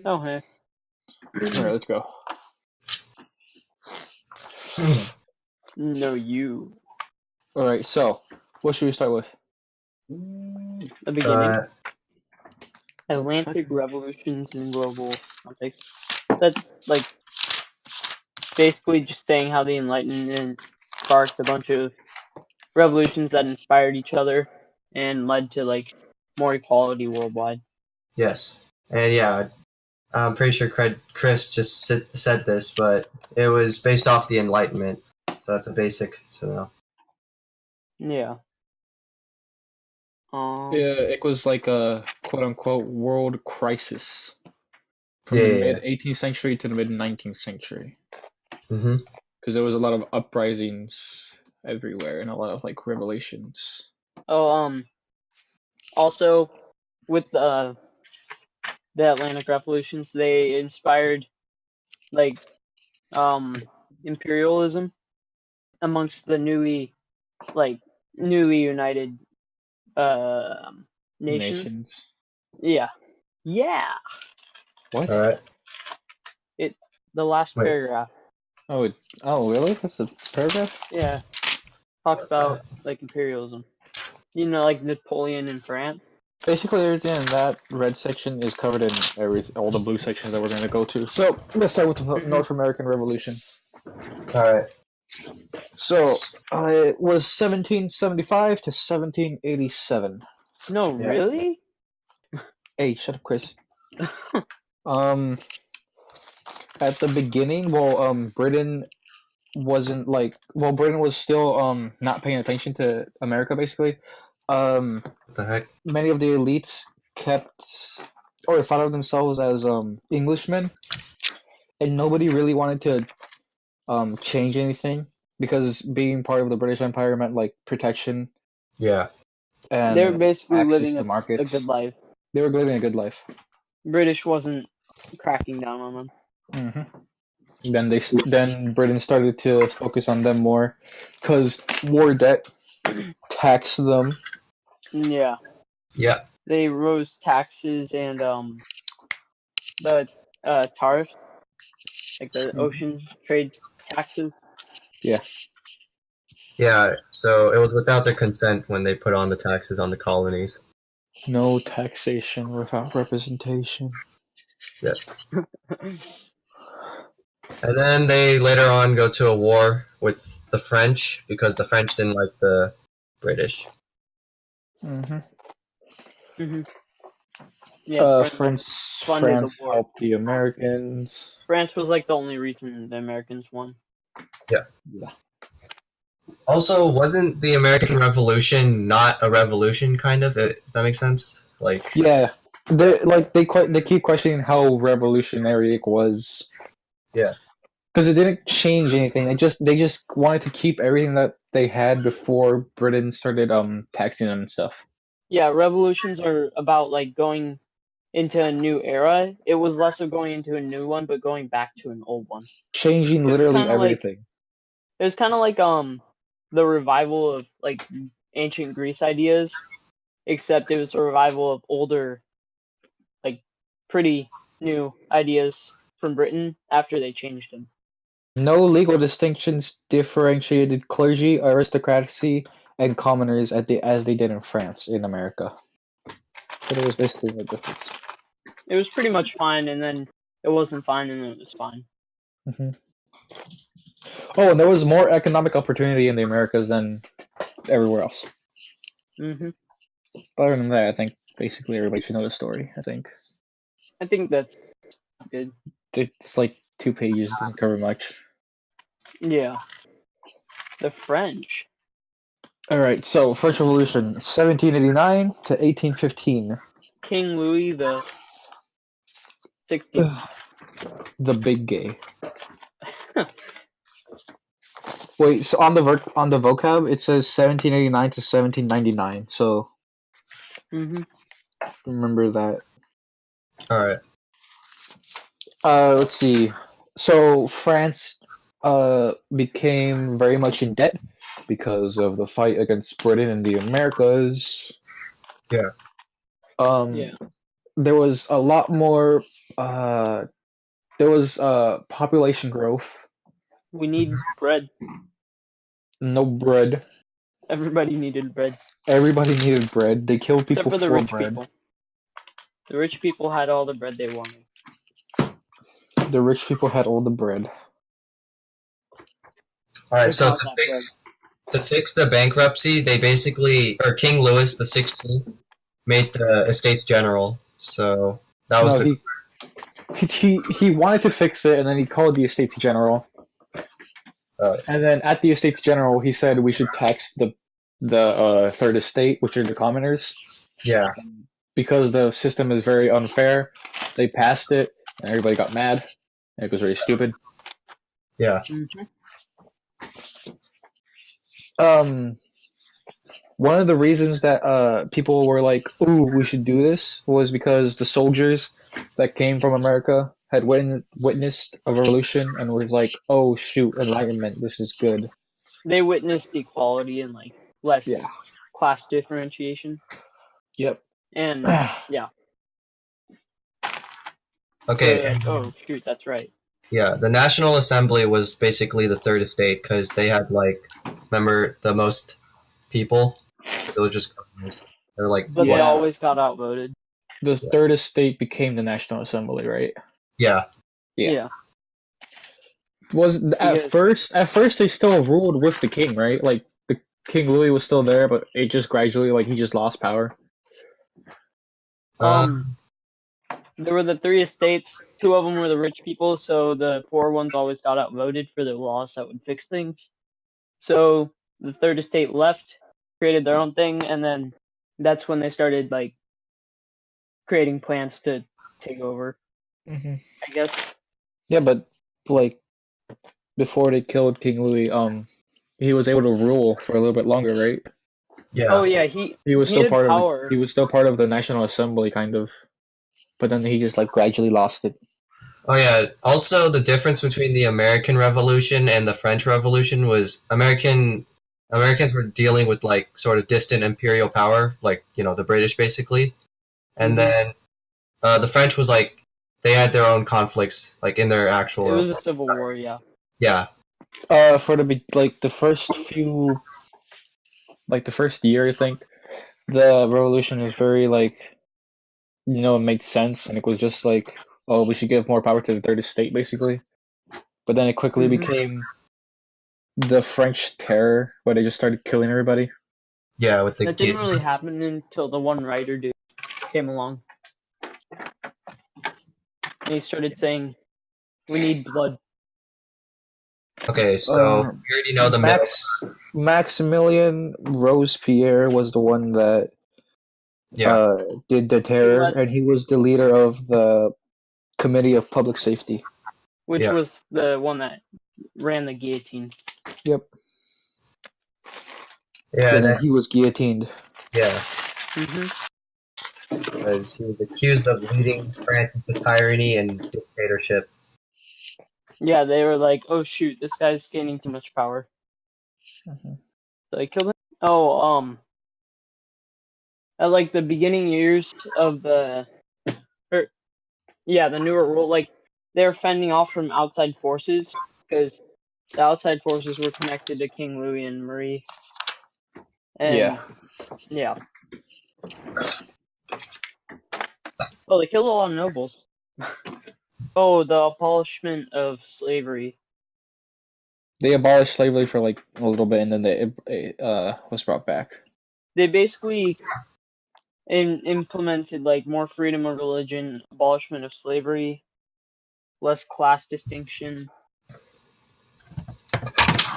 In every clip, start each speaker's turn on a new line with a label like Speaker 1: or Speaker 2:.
Speaker 1: Oh, hey.
Speaker 2: Alright, let's go.
Speaker 1: No, you.
Speaker 2: Alright, so, what should we start with?
Speaker 1: The beginning. Atlantic revolutions in global context. That's like basically just saying how the Enlightenment sparked a bunch of revolutions that inspired each other and led to like more equality worldwide.
Speaker 3: Yes. And yeah, I'm pretty sure Chris just said this, but it was based off the Enlightenment. So that's a basic to know.
Speaker 1: Yeah.
Speaker 2: Yeah, it was like a quote-unquote world crisis from
Speaker 3: Yeah,
Speaker 2: the
Speaker 3: yeah,
Speaker 2: mid-18th century to the mid-19th century.
Speaker 3: Mm-hmm.
Speaker 2: Because there was a lot of uprisings everywhere and a lot of like revolutions.
Speaker 1: Oh, also with the Atlantic revolutions, they inspired like imperialism amongst the newly united nations. Yeah.
Speaker 2: What?
Speaker 3: All right.
Speaker 1: The last
Speaker 3: Wait.
Speaker 1: paragraph.
Speaker 2: Oh, really? That's a paragraph?
Speaker 1: Yeah. Talks about like imperialism. You know, like Napoleon in France.
Speaker 2: Basically, everything in that red section is covered in all the blue sections that we're going to go to. So, let's start with the North American Revolution.
Speaker 3: All right.
Speaker 2: So, it was 1775 to 1787.
Speaker 1: No,
Speaker 3: Yeah.
Speaker 1: really?
Speaker 2: Hey, shut up, Chris. At the beginning, Britain wasn't Britain was still not paying attention to America, basically.
Speaker 3: What the heck?
Speaker 2: Many of the elites kept or thought of themselves as Englishmen, and nobody really wanted to change anything because being part of the British Empire meant like protection.
Speaker 3: Yeah.
Speaker 2: And
Speaker 1: they were basically
Speaker 2: access
Speaker 1: living
Speaker 2: to
Speaker 1: a
Speaker 2: markets.
Speaker 1: good life.
Speaker 2: They were living a good life.
Speaker 1: British wasn't cracking down on them.
Speaker 2: Mm-hmm. Then Britain started to focus on them more because war debt taxed them.
Speaker 1: Yeah.
Speaker 3: Yeah.
Speaker 1: They rose taxes and the tariffs, like the ocean trade taxes.
Speaker 2: Yeah.
Speaker 3: Yeah. So it was without their consent when they put on the taxes on the colonies.
Speaker 2: No taxation without representation.
Speaker 3: Yes. And then they later on go to a war with the French because the French didn't like the British.
Speaker 1: Yeah,
Speaker 2: France
Speaker 1: funded the war.
Speaker 2: helped the Americans.
Speaker 1: France was like the only reason the Americans won.
Speaker 3: Yeah. Also, wasn't the American Revolution not a revolution, kind of? If that makes sense? Like.
Speaker 2: Yeah. They keep questioning how revolutionary it was.
Speaker 3: Yeah.
Speaker 2: Because it didn't change anything. They just wanted to keep everything that they had before Britain started taxing them and stuff.
Speaker 1: Yeah, revolutions are about like going into a new era. It was less of going into a new one, but going back to an old one.
Speaker 2: Changing literally everything.
Speaker 1: It was kind of like the revival of like ancient Greece ideas, except it was a revival of older, like pretty new ideas from Britain after they changed them.
Speaker 2: No legal distinctions differentiated clergy, aristocracy, and commoners as they did in France, in America. So there was basically no difference.
Speaker 1: It was pretty much fine, and then it wasn't fine, and then it was fine.
Speaker 2: Mm-hmm. Oh, and there was more economic opportunity in the Americas than everywhere else.
Speaker 1: Mm-hmm.
Speaker 2: But other than that, I think basically everybody should know the story, I think
Speaker 1: that's good.
Speaker 2: It's like 2 pages, doesn't cover much.
Speaker 1: Yeah. The French.
Speaker 2: Alright, so French Revolution, 1789 to 1815.
Speaker 1: King Louis the 16th.
Speaker 2: The big gay. Wait, so on the vocab it says 1789 to 1799. So remember that.
Speaker 3: All right.
Speaker 2: Let's see. So France became very much in debt because of the fight against Britain in the Americas.
Speaker 3: Yeah.
Speaker 1: Yeah.
Speaker 2: There was a lot more. There was population growth.
Speaker 1: We need bread.
Speaker 2: No bread.
Speaker 1: Everybody needed bread.
Speaker 2: Everybody needed bread. They killed
Speaker 1: Except
Speaker 2: people
Speaker 1: for the
Speaker 2: for
Speaker 1: rich
Speaker 2: bread.
Speaker 1: people. The rich people had all the bread they wanted.
Speaker 2: The rich people had all the bread.
Speaker 3: All right,
Speaker 1: They
Speaker 3: so
Speaker 1: got that bread.
Speaker 3: to fix the bankruptcy, they basically, or King Louis the 16th made the Estates General. So that was
Speaker 2: No, he wanted to fix it, and then he called the Estates General. And then at the Estates General, he said we should tax the third estate, which are the commoners,
Speaker 3: yeah.
Speaker 2: because the system is very unfair. They passed it, and everybody got mad. And it was very stupid.
Speaker 3: Yeah.
Speaker 2: One of the reasons that people were like, "Ooh, we should do this," was because the soldiers that came from America had witnessed a revolution and was like, "Oh shoot, Enlightenment, this is good."
Speaker 1: They witnessed equality and like less class differentiation.
Speaker 2: Yep.
Speaker 1: And yeah.
Speaker 3: Okay.
Speaker 1: So like, oh shoot, that's right.
Speaker 3: Yeah, the National Assembly was basically the third estate because they had remember the most people. They were just governors. They're like,
Speaker 1: But they always got outvoted.
Speaker 2: The third estate became the National Assembly, right?
Speaker 3: Yeah.
Speaker 2: Was at first they still ruled with the king, right? Like the King Louis was still there, but it just gradually he just lost power.
Speaker 1: There were the three estates. Two of them were the rich people, so the poor ones always got outvoted for the laws that would fix things. So the third estate left, created their own thing, and then that's when they started creating plans to take over. I guess.
Speaker 2: Yeah, but before they killed King Louis, he was able to rule for a little bit longer, right?
Speaker 3: Yeah.
Speaker 1: Oh yeah, he
Speaker 2: was still part
Speaker 1: power.
Speaker 2: of. He was still part of the National Assembly, kind of, but then he just gradually lost it.
Speaker 3: Oh yeah. Also, the difference between the American Revolution and the French Revolution was Americans were dealing with sort of distant imperial power, the British basically, and then the French was they had their own conflicts in their actual.
Speaker 1: It was a civil war, yeah.
Speaker 3: Yeah.
Speaker 2: For the first few, the first year, I think, the revolution was very it made sense, and it was just oh, we should give more power to the third estate, basically. But then it quickly became the French Terror, where they just started killing everybody.
Speaker 3: Yeah, with the
Speaker 1: that didn't really happen until the one writer dude came along. And he started saying, we need blood.
Speaker 3: Okay, so we already know the
Speaker 2: Maximilian Robespierre was the one that did the terror, and he was the leader of the Committee of Public Safety.
Speaker 1: Which was the one that ran the guillotine.
Speaker 2: Yep.
Speaker 3: Yeah,
Speaker 2: and then he was guillotined.
Speaker 3: Yeah. Because he was accused of leading France into tyranny and dictatorship.
Speaker 1: Yeah, they were like, oh shoot, this guy's gaining too much power. So they killed him. Oh, at the beginning years of the newer rule, they were fending off from outside forces because the outside forces were connected to King Louis and Marie. And yeah. Oh, they killed a lot of nobles. Oh, the abolishment of slavery.
Speaker 2: They abolished slavery for a little bit, and then it was brought back.
Speaker 1: They basically implemented more freedom of religion, abolishment of slavery, less class distinction.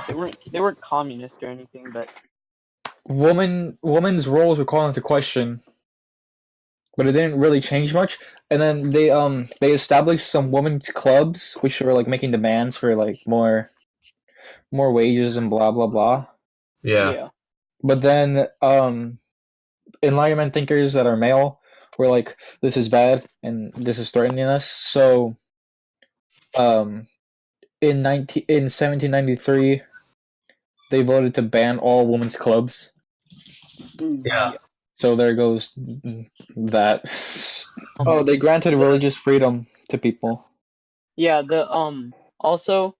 Speaker 1: They weren't communist or anything, but
Speaker 2: women's roles were called into question, but it didn't really change much. And then they established some women's clubs, which were making demands for more wages and blah blah blah.
Speaker 3: Yeah.
Speaker 2: But then Enlightenment thinkers that are male were this is bad and this is threatening us. So in 1793 they voted to ban all women's clubs.
Speaker 3: Yeah.
Speaker 2: So there goes that. Oh, they granted religious freedom to people.
Speaker 1: Yeah, also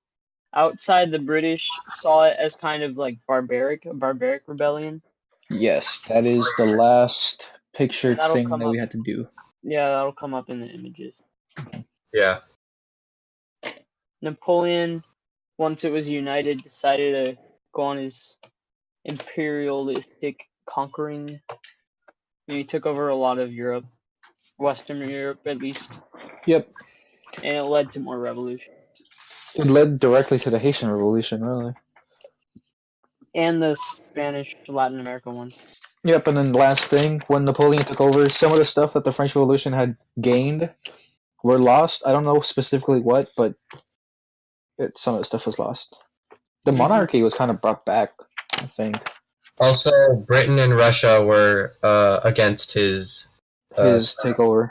Speaker 1: outside the British saw it as kind of like a barbaric rebellion.
Speaker 2: Yes, that is the last picture
Speaker 1: That'll
Speaker 2: thing
Speaker 1: come
Speaker 2: that
Speaker 1: up.
Speaker 2: we had to do.
Speaker 1: Yeah, that'll come up in the images.
Speaker 3: Yeah.
Speaker 1: Napoleon, once it was united, decided to go on his imperialistic conquering. And he took over a lot of Europe, Western Europe at least,
Speaker 2: Yep,
Speaker 1: and it led to more revolution.
Speaker 2: it led directly to the Haitian Revolution, really.
Speaker 1: And the Spanish Latin American ones.
Speaker 2: Yep, and then last thing, when Napoleon took over, some of the stuff that the French Revolution had gained were lost. I don't know specifically what, but some of the stuff was lost. The monarchy was kind of brought back, I think.
Speaker 3: Also, Britain and Russia were against his
Speaker 2: His takeover.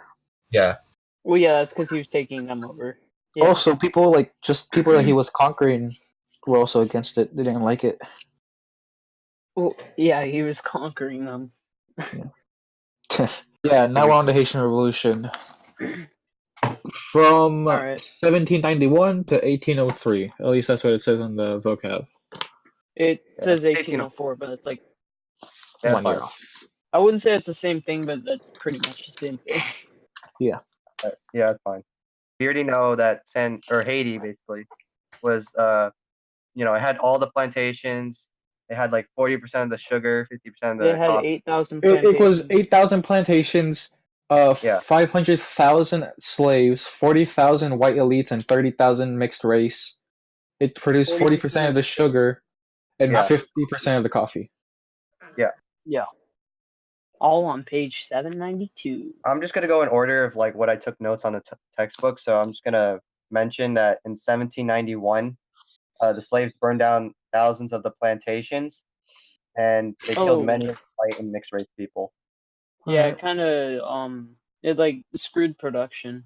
Speaker 3: Yeah.
Speaker 1: Well, yeah, that's because he was taking them over. Yeah.
Speaker 2: Also, people that he was conquering were also against it. They didn't like it.
Speaker 1: Well, yeah, he was conquering them.
Speaker 2: Yeah, now we're on the Haitian Revolution. From
Speaker 1: Alright.
Speaker 2: 1791 to 1803. At least that's what it says on the vocab.
Speaker 1: It says 1804, but it's like,
Speaker 3: Yeah,
Speaker 2: 1 year off.
Speaker 1: I wouldn't say it's the same thing, but that's pretty much the same thing.
Speaker 4: Yeah, that's fine. We already know that Haiti basically was, it had all the plantations. They had like 40% of the sugar, 50% of the
Speaker 1: They had
Speaker 4: coffee.
Speaker 1: 8,000
Speaker 2: It was
Speaker 1: plantations.
Speaker 2: 8,000 plantations, 500,000 slaves, 40,000 white elites, and 30,000 mixed race. It produced 40% of the sugar and 50% of the coffee.
Speaker 1: Yeah. All on page 792.
Speaker 4: I'm just gonna go in order of like what I took notes on the textbook. So I'm just gonna mention that in 1791, the slaves burned down thousands of the plantations, and they killed many of the white and mixed race people.
Speaker 1: Yeah, it kind of it like screwed production.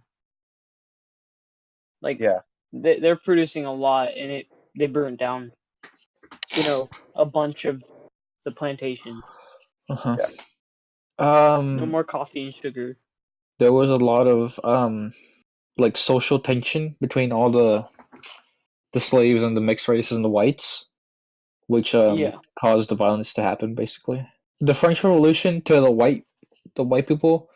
Speaker 1: Like they're producing a lot, and they burned down, a bunch of the plantations. No more coffee and sugar.
Speaker 2: There was a lot of like social tension between all the slaves and the mixed races and the whites, which caused the violence to happen. Basically, the French Revolution to the white people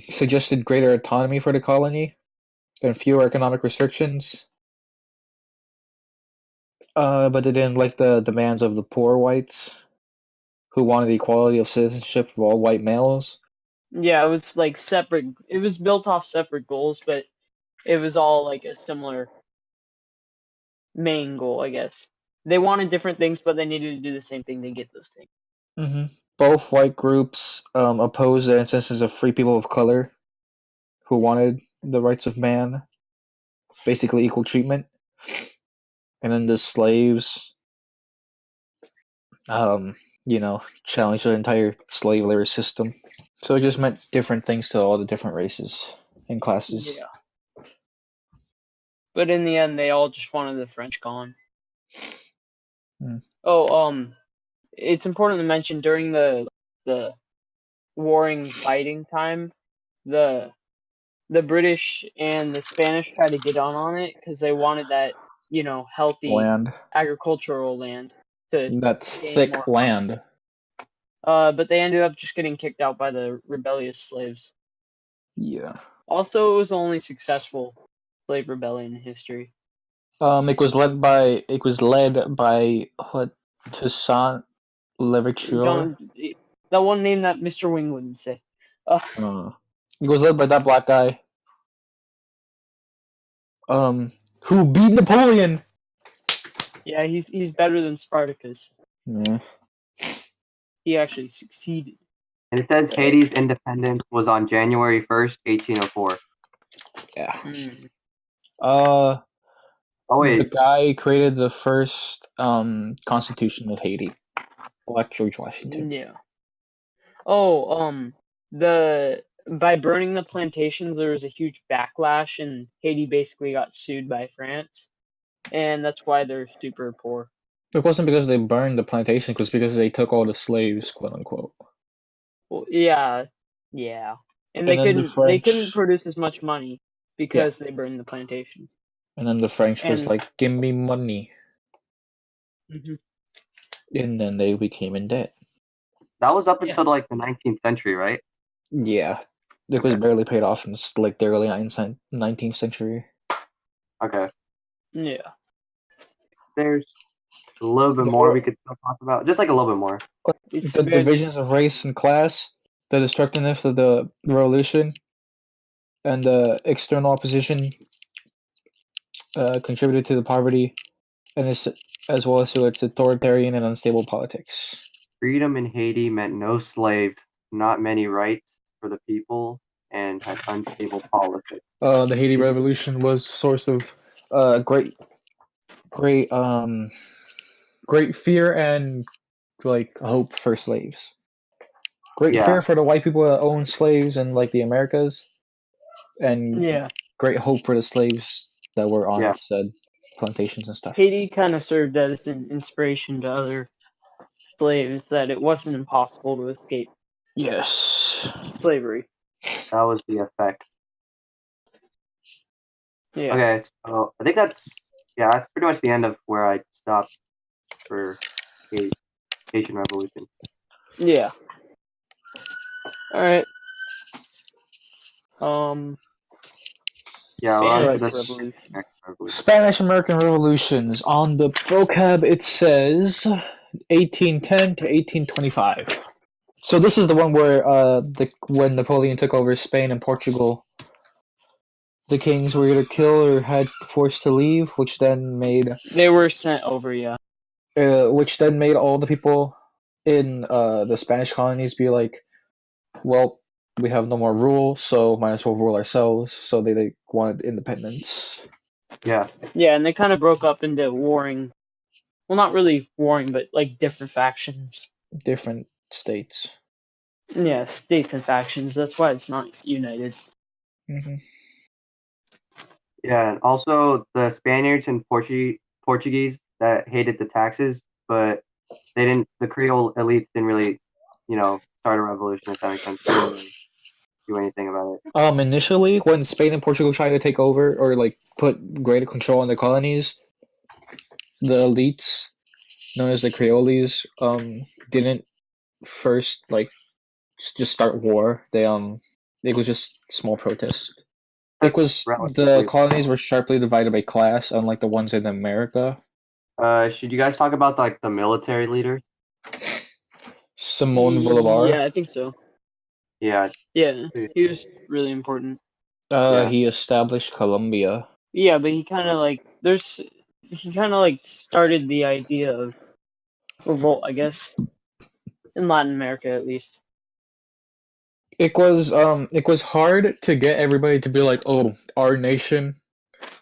Speaker 2: suggested greater autonomy for the colony and fewer economic restrictions. But they didn't like the demands of the poor whites, who wanted equality of citizenship for all white males.
Speaker 1: Yeah, it was like separate. It was built off separate goals, but it was all like a similar main goal, I guess. They wanted different things, but they needed to do the same thing to get those things.
Speaker 2: Mm-hmm. Both white groups opposed the instances of free people of color who wanted the rights of man, basically equal treatment. And then the slaves, challenged the entire slave labor system. So it just meant different things to all the different races and classes.
Speaker 1: Yeah. But in the end, they all just wanted the French gone. It's important to mention during the warring fighting time, the British and the Spanish tried to get on it because they wanted that, healthy
Speaker 2: land,
Speaker 1: agricultural land
Speaker 2: that thick land.
Speaker 1: But they ended up just getting kicked out by the rebellious slaves.
Speaker 2: Yeah.
Speaker 1: Also, it was the only successful slave rebellion in history.
Speaker 2: It was led by what, Toussaint Louverture.
Speaker 1: That one name that Mr. Wing wouldn't say.
Speaker 2: It was led by that black guy. Who beat Napoleon.
Speaker 1: Yeah, he's better than Spartacus.
Speaker 2: Yeah.
Speaker 1: He actually succeeded.
Speaker 4: And it says Haiti's independence was on January 1st, 1804.
Speaker 2: Yeah.
Speaker 4: The
Speaker 2: guy created the first Constitution of Haiti, Black George Washington.
Speaker 1: Yeah. By burning the plantations, there was a huge backlash, and Haiti basically got sued by France, and that's why they're super poor.
Speaker 2: It wasn't because they burned the plantation; it was because they took all the slaves, quote unquote.
Speaker 1: Well, yeah, yeah, and
Speaker 2: And
Speaker 1: they
Speaker 2: then the
Speaker 1: couldn't
Speaker 2: French,
Speaker 1: produce as much money because they burned the plantations.
Speaker 2: and then the French was
Speaker 1: And
Speaker 2: like, "Give me money,"
Speaker 1: mhm,
Speaker 2: and then they became in debt.
Speaker 4: That was up
Speaker 1: yeah,
Speaker 4: until like the 19th century, right?
Speaker 2: Yeah, it was
Speaker 4: Okay.
Speaker 2: barely paid off in like the early 19th century.
Speaker 4: Okay.
Speaker 1: yeah.
Speaker 4: There's a little bit
Speaker 2: The
Speaker 4: more we
Speaker 2: wor-
Speaker 4: could still talk about. Just like a little bit more.
Speaker 1: It's
Speaker 2: the
Speaker 1: very
Speaker 2: divisions of race and class, the destructiveness of the revolution, and the external opposition contributed to the poverty and as well as to its authoritarian and unstable politics.
Speaker 4: Freedom in Haiti meant no slaves, not many rights for the people, and had unstable politics.
Speaker 2: The Haiti Revolution was a source of great, great, great fear and like hope for slaves. Great
Speaker 4: Yeah.
Speaker 2: fear for the white people that owned slaves in like the Americas, and
Speaker 1: yeah.
Speaker 2: great hope for the slaves that were on
Speaker 4: Yeah.
Speaker 2: said plantations and stuff.
Speaker 1: Haiti kind of served as an inspiration to other slaves that it wasn't impossible to escape
Speaker 2: Yes.
Speaker 1: slavery.
Speaker 4: That was the effect.
Speaker 1: Yeah,
Speaker 4: Okay, so I think that's pretty much the end of where I stopped for Haitian Revolution.
Speaker 1: yeah. All right.
Speaker 4: Yeah, we're on to
Speaker 1: Spanish
Speaker 4: the
Speaker 1: Revolution.
Speaker 4: next revolution.
Speaker 2: Spanish American Revolutions. On the vocab, it says 1810 to 1825. So this is the one where when Napoleon took over Spain and Portugal, the kings were either killed or had forced to leave, which then made
Speaker 1: They were sent over. Yeah,
Speaker 2: all the people in the Spanish colonies be like, well, we have no more rule, so might as well rule ourselves. So they wanted independence.
Speaker 4: Yeah.
Speaker 1: yeah, and they kind of broke up into warring. Well, not really warring, but like different factions.
Speaker 2: Different states.
Speaker 1: Yeah, states and factions. That's why it's not united.
Speaker 2: Hmm.
Speaker 4: Yeah, and also the Spaniards and Portuguese that hated the taxes, but they didn't. The Creole elite didn't really, start a revolution. If that makes sense, they didn't really do anything about it.
Speaker 2: Initially, when Spain and Portugal tried to take over or like put greater control on the colonies, the elites, known as the Creoles, didn't first like just start war. It was just small protest. It was the
Speaker 4: Relatively.
Speaker 2: colonies were sharply divided by class, unlike the ones in America.
Speaker 4: Should you guys talk about like the military leaders?
Speaker 2: Simón Bolivar,
Speaker 1: Yeah, I think so.
Speaker 4: Yeah.
Speaker 1: Yeah, he was really important.
Speaker 4: Yeah.
Speaker 2: he established Colombia.
Speaker 1: Yeah, but he kind of like started the idea of revolt, I guess, in Latin America at least.
Speaker 2: It was hard to get everybody to be like, oh, our nation,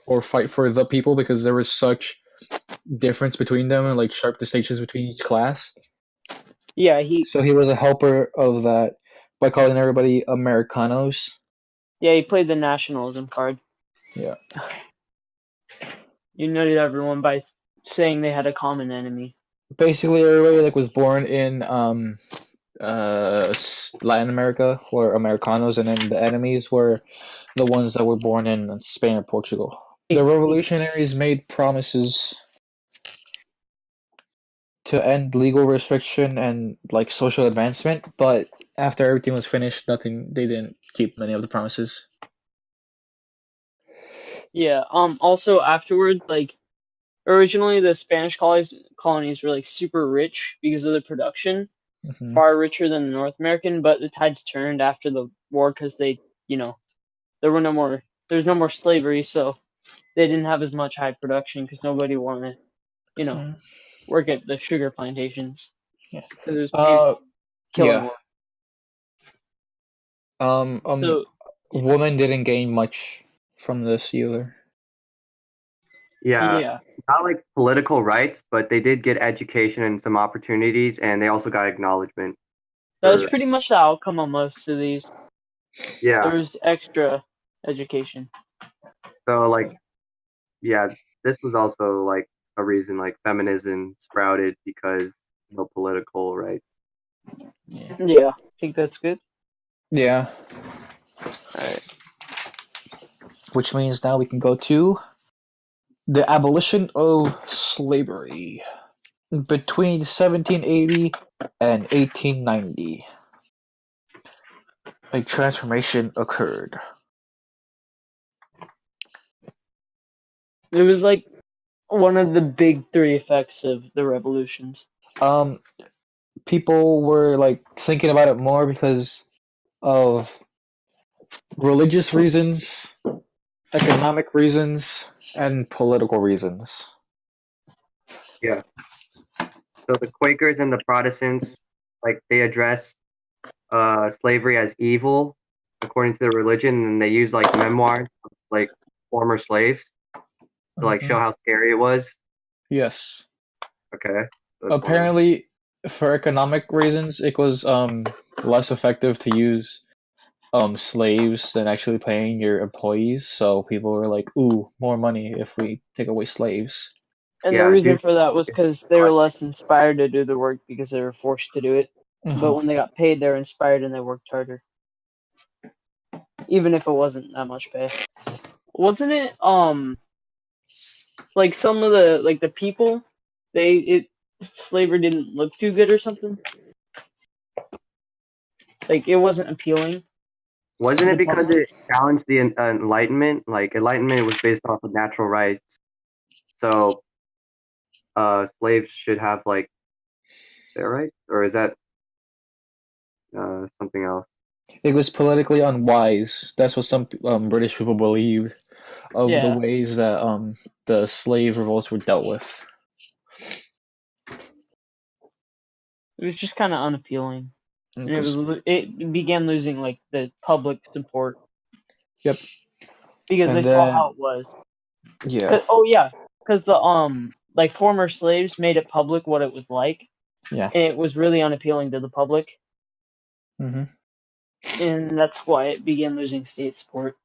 Speaker 2: or fight for the people, because there was such difference between them and like sharp distinctions between each class.
Speaker 1: Yeah, he
Speaker 2: So he was a helper of that by calling everybody Americanos.
Speaker 1: played the nationalism card.
Speaker 2: Yeah.
Speaker 1: United everyone by saying they had a common enemy.
Speaker 2: Basically, everybody like was born in Latin America were Americanos, and then the enemies were the ones that were born in Spain or Portugal. The revolutionaries made promises to end legal restriction and like social advancement, but after everything was finished, they didn't keep many of the promises.
Speaker 1: Yeah. Also afterward, like originally the Spanish colonies were like super rich because of the production,
Speaker 2: Mm-hmm.
Speaker 1: far richer than the North American. But the tides turned after the war because there's no more slavery, so they didn't have as much high production because nobody wanted, work at the sugar plantations.
Speaker 2: Yeah.
Speaker 1: Because it was killing
Speaker 2: Yeah.
Speaker 1: work. So
Speaker 2: Women didn't gain much from this either.
Speaker 4: Yeah.
Speaker 1: yeah,
Speaker 4: Not like political rights, but they did get education and some opportunities, and they also got acknowledgement.
Speaker 1: that was
Speaker 4: for-
Speaker 1: pretty much the outcome of most of these.
Speaker 4: Yeah.
Speaker 1: There was extra education.
Speaker 4: So like, yeah, this was also like a reason like feminism sprouted because no political rights.
Speaker 1: Yeah. Think that's good?
Speaker 2: Yeah.
Speaker 1: Alright.
Speaker 2: Which means now we can go to the abolition of slavery between 1780 and 1890. A transformation occurred.
Speaker 1: It was like one of the big three effects of the revolutions.
Speaker 2: People were like thinking about it more because of religious reasons, economic reasons, and political reasons.
Speaker 4: Yeah. So the Quakers and the Protestants, like they address slavery as evil according to their religion, and they use like memoirs of, like former slaves to like show how scary it was.
Speaker 2: Yes.
Speaker 4: Okay.
Speaker 2: Apparently, for economic reasons, it was less effective to use slaves than actually paying your employees. So people were like, "Ooh, more money if we take away slaves."
Speaker 1: And
Speaker 4: Yeah,
Speaker 1: the reason
Speaker 4: dude.
Speaker 1: for that was because they were less inspired to do the work because they were forced to do it. But when they got paid, they were inspired and they worked harder, even if it wasn't that much pay. Wasn't it like some of the people slavery didn't look too good or something? Like it wasn't appealing.
Speaker 4: Wasn't
Speaker 1: to
Speaker 4: it
Speaker 1: the
Speaker 4: because
Speaker 1: public?
Speaker 4: it challenged the Enlightenment? Like Enlightenment was based off of natural rights, so slaves should have like their rights, or is that something else?
Speaker 2: It was politically unwise. That's what some British people believed of the
Speaker 1: Yeah.
Speaker 2: ways that the slave revolts were dealt with.
Speaker 1: It was just kind of unappealing. And
Speaker 2: Because
Speaker 1: it began losing like the public support.
Speaker 2: Yep.
Speaker 1: Because
Speaker 2: And
Speaker 1: they saw
Speaker 2: then-
Speaker 1: how it was.
Speaker 2: yeah,
Speaker 1: Because the like former slaves made it public what it was like.
Speaker 2: yeah.
Speaker 1: And it was really unappealing to the public.
Speaker 2: hmm
Speaker 1: And that's why it began losing state support.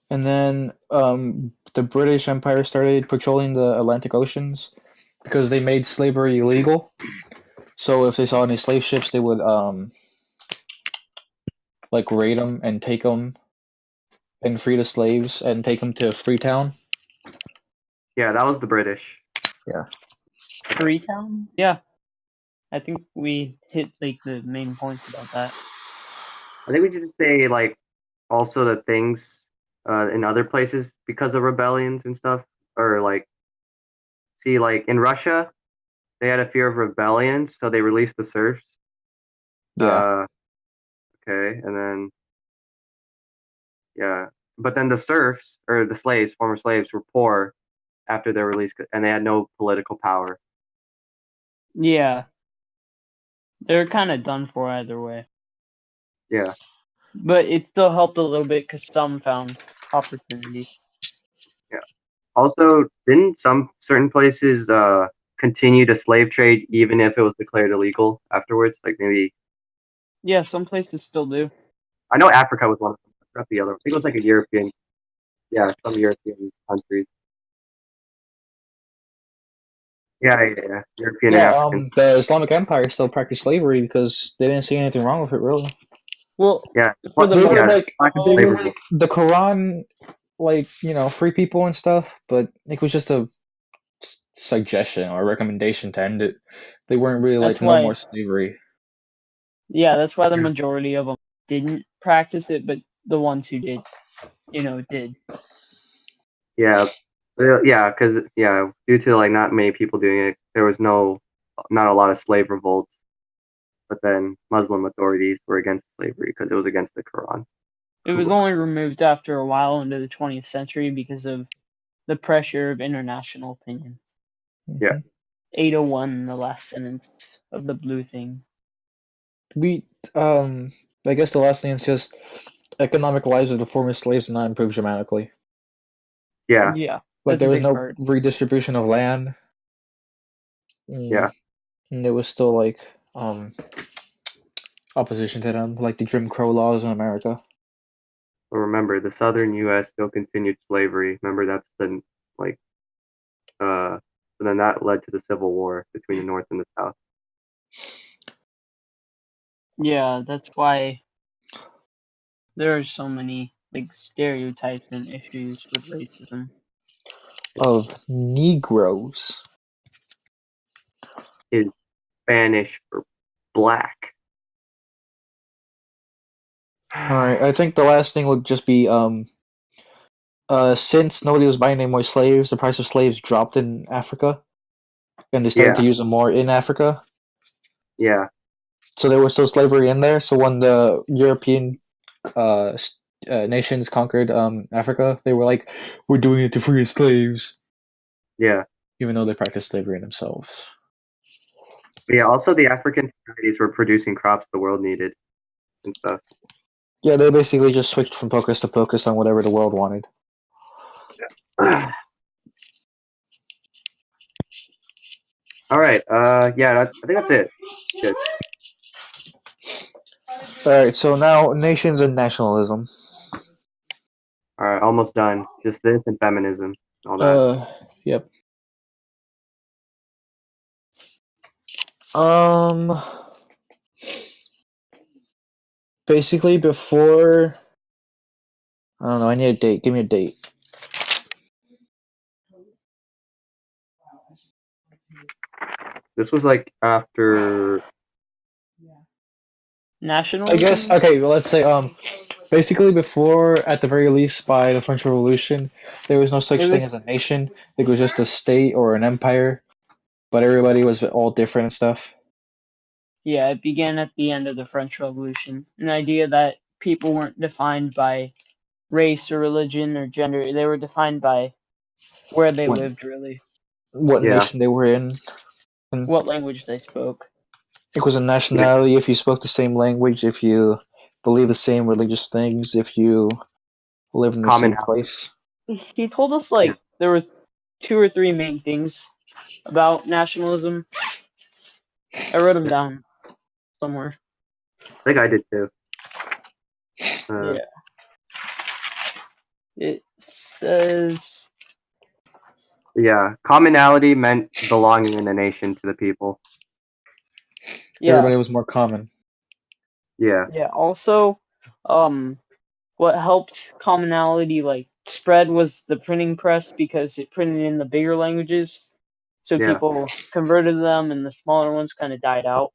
Speaker 2: And then the British Empire started patrolling the Atlantic Oceans because they made slavery illegal. So if they saw any slave ships, they would like raid them and take them and free the slaves and take them to Freetown.
Speaker 4: Yeah, that was the British.
Speaker 1: Freetown? Yeah. I think we hit like the main points about that.
Speaker 4: I think we should just say like also the things in other places because of rebellions and stuff, or like see like in Russia they had a fear of rebellions, so they released the serfs.
Speaker 2: Yeah.
Speaker 4: Okay, and then yeah, but then the serfs or the slaves, former slaves, were poor after their release, and they had no political power.
Speaker 1: Yeah. They're kind of done for either way.
Speaker 4: Yeah.
Speaker 1: But it still helped a little bit because some found opportunity.
Speaker 4: Yeah. Also, didn't some certain places continue to slave trade even if it was declared illegal afterwards? Like maybe
Speaker 1: Yeah, some places still do.
Speaker 4: I know Africa was one of them. Not the other. I think it was like a European. Yeah, some European countries. Yeah. European and
Speaker 2: Yeah,
Speaker 4: African.
Speaker 2: the Islamic Empire still practiced slavery because they didn't see anything wrong with it, really.
Speaker 1: Well,
Speaker 4: Yeah.
Speaker 1: for the
Speaker 2: They
Speaker 1: most
Speaker 2: were
Speaker 4: yeah,
Speaker 2: like,
Speaker 4: lack of
Speaker 2: they were
Speaker 4: slavery.
Speaker 2: like the Quran, like, free people and stuff, but it was just a suggestion or recommendation to end it. They weren't really
Speaker 1: That's
Speaker 2: like, no
Speaker 1: why-
Speaker 2: more slavery.
Speaker 1: yeah, that's why the
Speaker 4: Yeah.
Speaker 1: majority of them didn't practice it, but the ones who did, did.
Speaker 4: Yeah. Yeah, because due to like not many people doing it, there was not a lot of slave revolts. But then Muslim authorities were against slavery because it was against the Quran.
Speaker 1: It was only removed after a while into the 20th century because of the pressure of international opinions.
Speaker 4: Yeah.
Speaker 1: 801, the last sentence of the blue thing.
Speaker 2: I guess the last thing is just economic lives of the former slaves did not improve dramatically.
Speaker 4: Yeah.
Speaker 1: Yeah.
Speaker 2: Like
Speaker 1: That's a
Speaker 2: there was
Speaker 1: big
Speaker 2: no
Speaker 1: part.
Speaker 2: redistribution of land.
Speaker 4: Yeah.
Speaker 2: And there was still like opposition to them, like the Jim Crow laws in America.
Speaker 4: But remember, the southern U.S. still continued slavery. Remember, that's the So then that led to the Civil War between the North and the South.
Speaker 1: Yeah, that's why there are so many like stereotypes and issues with racism.
Speaker 2: Of Negroes.
Speaker 4: Is Spanish for black.
Speaker 2: Alright, I think the last thing would just be since nobody was buying any more slaves, the price of slaves dropped in Africa, and they started to use them more in Africa.
Speaker 4: Yeah.
Speaker 2: So there was still slavery in there. So when the European nations conquered Africa, they were like, "We're doing it to free slaves,"
Speaker 4: Yeah.
Speaker 2: even though they practiced slavery themselves.
Speaker 4: Yeah. Also, the African societies were producing crops the world needed and stuff.
Speaker 2: Yeah, they basically just switched from focus to focus on whatever the world wanted.
Speaker 4: All right. Yeah. I think that's it. Good.
Speaker 2: Alright, so now nations and nationalism.
Speaker 4: All right. Almost done. Just this and feminism. All that.
Speaker 2: Yep. Um, basically before, I don't know, I need a date. Give me a date.
Speaker 4: This was like after.
Speaker 1: Nationalism?
Speaker 2: I guess, okay, well, let's say, basically before, at the very least, by the French Revolution, there was no such thing as a nation. It was just a state or an empire, but everybody was all different and stuff.
Speaker 1: Yeah, it began at the end of the French Revolution. An idea that people weren't defined by race or religion or gender. They were defined by where they
Speaker 2: What-
Speaker 1: lived, really.
Speaker 2: What
Speaker 4: Yeah.
Speaker 2: nation they were in.
Speaker 1: What language they spoke.
Speaker 2: It was a nationality if you spoke the same language, if you believe the same religious things, if you live in the
Speaker 4: Common
Speaker 2: same place.
Speaker 1: He told us, like, there were 2 or 3 main things about nationalism. I wrote them down somewhere.
Speaker 4: I think I did too.
Speaker 1: Yeah. It says...
Speaker 4: Yeah. Commonality meant belonging in a nation to the people.
Speaker 1: Yeah.
Speaker 2: Everybody was more common.
Speaker 4: Yeah.
Speaker 1: Yeah, also, what helped commonality, like, spread was the printing press because it printed in the bigger languages. So
Speaker 4: Yeah.
Speaker 1: people converted them and the smaller ones kind of died out.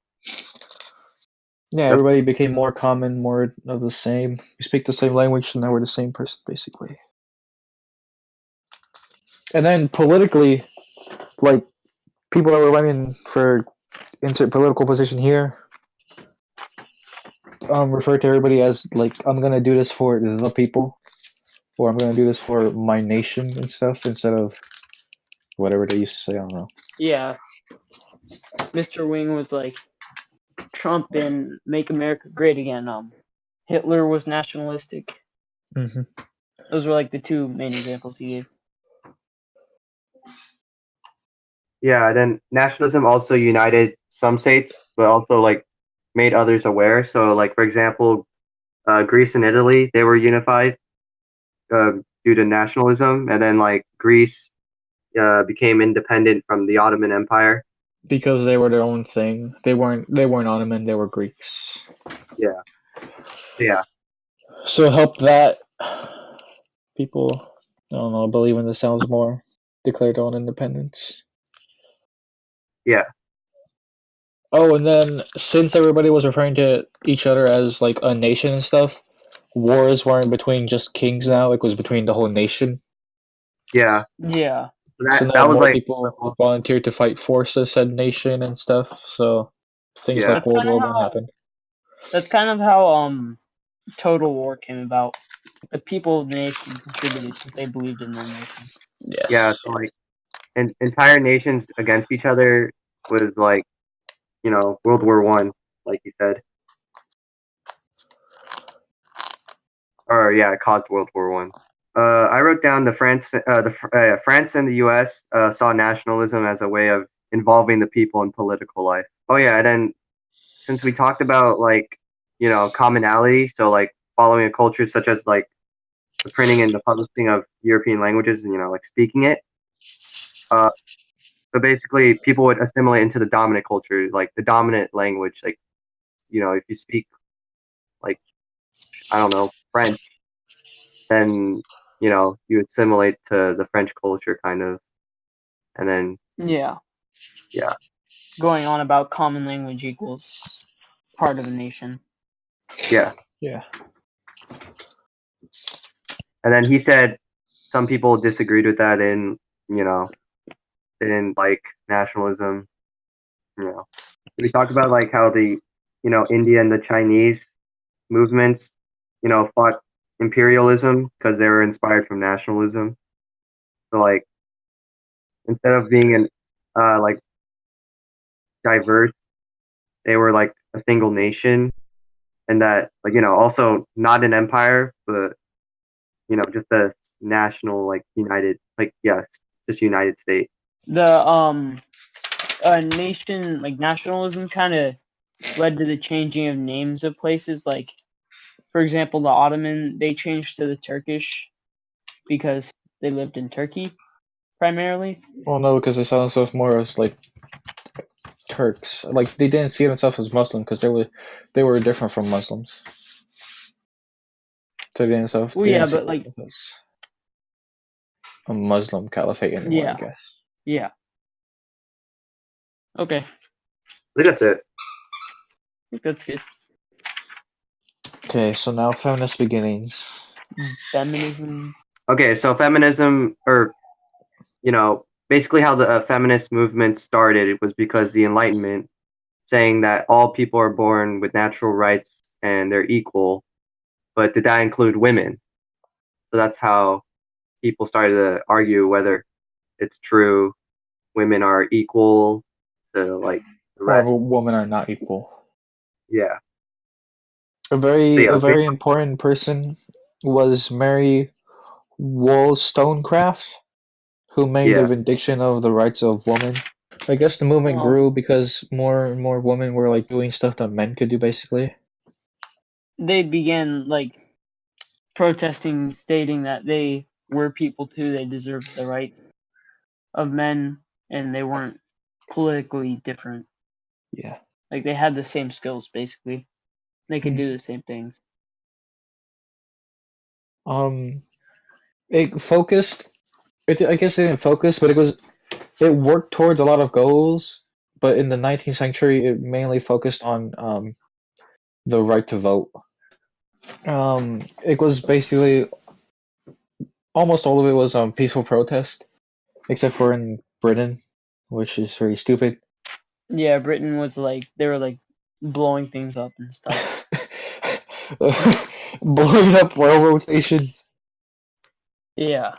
Speaker 2: Yeah,
Speaker 4: Yep.
Speaker 2: everybody became more common, more of the same. We speak the same language, so now we're the same person, basically. And then politically, like, people that were running for insert political position here refer to everybody as, like, I'm gonna do this for the people, or I'm gonna do this for my nation and stuff, instead of whatever they used to say, I don't know.
Speaker 1: Yeah. Mr. Wing was like, Trump and Make America Great Again. Hitler was nationalistic.
Speaker 2: Mm-hmm.
Speaker 1: Those were like the 2 main examples he gave.
Speaker 4: Yeah. Then nationalism also united some states, but also like made others aware. So, like for example, Greece and Italy, they were unified due to nationalism, and then like Greece became independent from the Ottoman Empire.
Speaker 2: Because they were their own thing. They weren't Ottoman, they were Greeks.
Speaker 4: Yeah. Yeah.
Speaker 2: So help that people, I don't know, believe in themselves more, declare their own independence.
Speaker 4: Yeah.
Speaker 2: Oh, and then since everybody was referring to each other as like a nation and stuff, wars weren't between just kings now, it was between the whole nation.
Speaker 4: Yeah.
Speaker 1: Yeah.
Speaker 2: So
Speaker 4: That
Speaker 2: now
Speaker 4: was
Speaker 2: more
Speaker 4: like
Speaker 2: people volunteered to fight for said nation and stuff, so things
Speaker 4: Yeah.
Speaker 2: like World War One happened.
Speaker 1: That's kind of how Total War came about. The people of the nation contributed because they believed in their nation.
Speaker 2: Yes.
Speaker 4: Yeah. So like, entire nations against each other was like, World War One, like you said. Or yeah, it caused World War One. I wrote down France and the U.S. Saw nationalism as a way of involving the people in political life. Oh yeah, and then since we talked about like commonality, so like following a culture such as like the printing and the publishing of European languages, and like speaking it. So basically, people would assimilate into the dominant culture, like the dominant language. Like, if you speak, like, I don't know, French, then, you assimilate to the French culture, kind of. And then,
Speaker 1: Yeah.
Speaker 4: yeah.
Speaker 1: Going on about common language equals part of a nation.
Speaker 4: Yeah.
Speaker 2: Yeah.
Speaker 4: And then he said some people disagreed with that and, they didn't like nationalism. We talked about like how the, India and the Chinese movements, fought imperialism because they were inspired from nationalism. So like instead of being like diverse, they were like a single nation, and that like also not an empire, but just a national like united like just United States.
Speaker 1: The nation like nationalism kind of led to the changing of names of places. Like, for example, the Ottoman, they changed to the Turkish because they lived in Turkey primarily.
Speaker 2: Well, no, because they saw themselves more as like Turks. Like they didn't see themselves as Muslim because they were different from Muslims. So they didn't see
Speaker 1: but like,
Speaker 2: themselves as a Muslim caliphate anymore, I guess.
Speaker 1: Yeah. Okay.
Speaker 4: I think that's it.
Speaker 1: I think that's good.
Speaker 2: Okay, so now feminist beginnings.
Speaker 1: Feminism.
Speaker 4: Okay, so feminism, or basically how the feminist movement started was because the Enlightenment, saying that all people are born with natural rights and they're equal, but did that include women? So that's how people started to argue whether it's true women are equal to like the rest.
Speaker 2: Or women are not equal.
Speaker 4: Yeah.
Speaker 2: A very important person was Mary Wollstonecraft, who made the Vindication of the Rights of Women. I guess the movement grew because more and more women were like doing stuff that men could do, basically.
Speaker 1: They began like protesting, stating that they were people too, they deserved the rights of men, and they weren't politically different.
Speaker 2: Yeah.
Speaker 1: Like they had the same skills, basically. They could do the same things.
Speaker 2: It focused. I guess it didn't focus, but it worked towards a lot of goals. But in the 19th century, it mainly focused on the right to vote. It was basically almost all of it was peaceful protest, except for in Britain, which is very stupid.
Speaker 1: Yeah, Britain was like they were like blowing things up and stuff.
Speaker 2: Blowing up railroad stations.
Speaker 1: Yeah,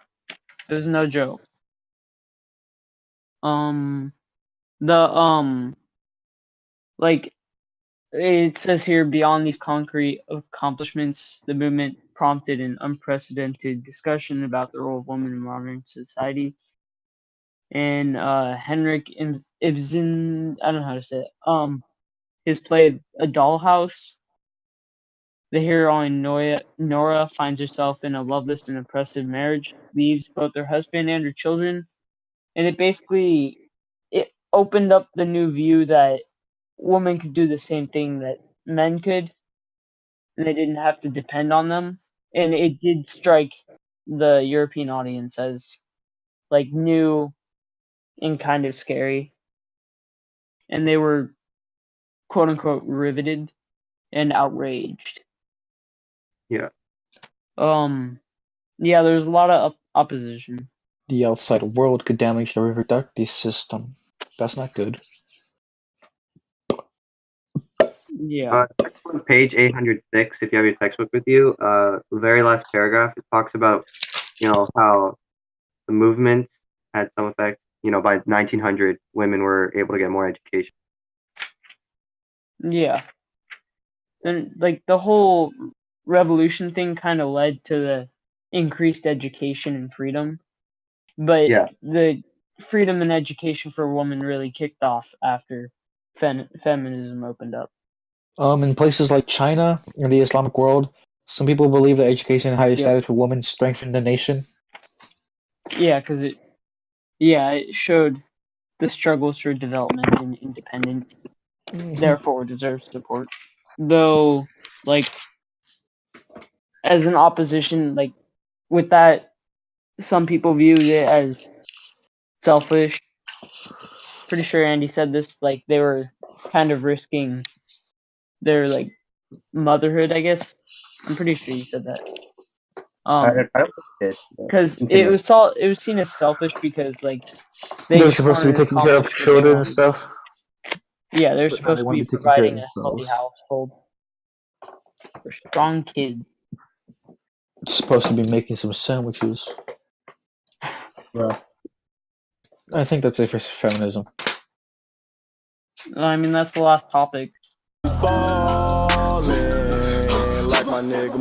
Speaker 1: it was no joke. Like it says here, beyond these concrete accomplishments, the movement prompted an unprecedented discussion about the role of women in modern society. And Henrik Ibsen, I don't know how to say it. His play A Dollhouse. The heroine Nora finds herself in a loveless and oppressive marriage, leaves both her husband and her children, and it opened up the new view that women could do the same thing that men could, and they didn't have to depend on them. And it did strike the European audience as like new and kind of scary, and they were quote unquote riveted and outraged.
Speaker 4: Yeah.
Speaker 1: Yeah, there's a lot of opposition.
Speaker 2: The outside world could damage the reproductive system. That's not good.
Speaker 1: Yeah.
Speaker 4: On page 806, if you have your textbook with you, the very last paragraph, it talks about, how the movements had some effect. By 1900, women were able to get more education.
Speaker 1: Yeah. And like the whole revolution thing kind of led to the increased education and freedom. But the freedom and education for women really kicked off after feminism opened up.
Speaker 2: In places like China and the Islamic world, some people believe that education and higher status for women strengthened the nation.
Speaker 1: Yeah, because it showed the struggles for development and independence, therefore deserves support. Though, like, as an opposition, like, with that, some people viewed it as selfish. Pretty sure Andy said this, like, they were kind of risking their, like, motherhood, I guess. I'm pretty sure you said that.
Speaker 4: I don't think it did. but
Speaker 1: Because
Speaker 4: continue.
Speaker 1: it was seen as selfish because, like,
Speaker 2: They're
Speaker 1: just
Speaker 2: supposed to be
Speaker 1: wanted
Speaker 2: taking care of
Speaker 1: accomplish what they
Speaker 2: children and
Speaker 1: wanted.
Speaker 2: stuff.
Speaker 1: Yeah, they're
Speaker 2: But now
Speaker 1: supposed
Speaker 2: they
Speaker 1: to
Speaker 2: want
Speaker 1: be
Speaker 2: to be taking care of
Speaker 1: providing a healthy
Speaker 2: themselves.
Speaker 1: household for strong kids.
Speaker 2: It's supposed to be making some sandwiches.
Speaker 4: Yeah.
Speaker 2: I think that's it for feminism.
Speaker 1: I mean, that's the last topic.
Speaker 5: Ballin' like my nigga.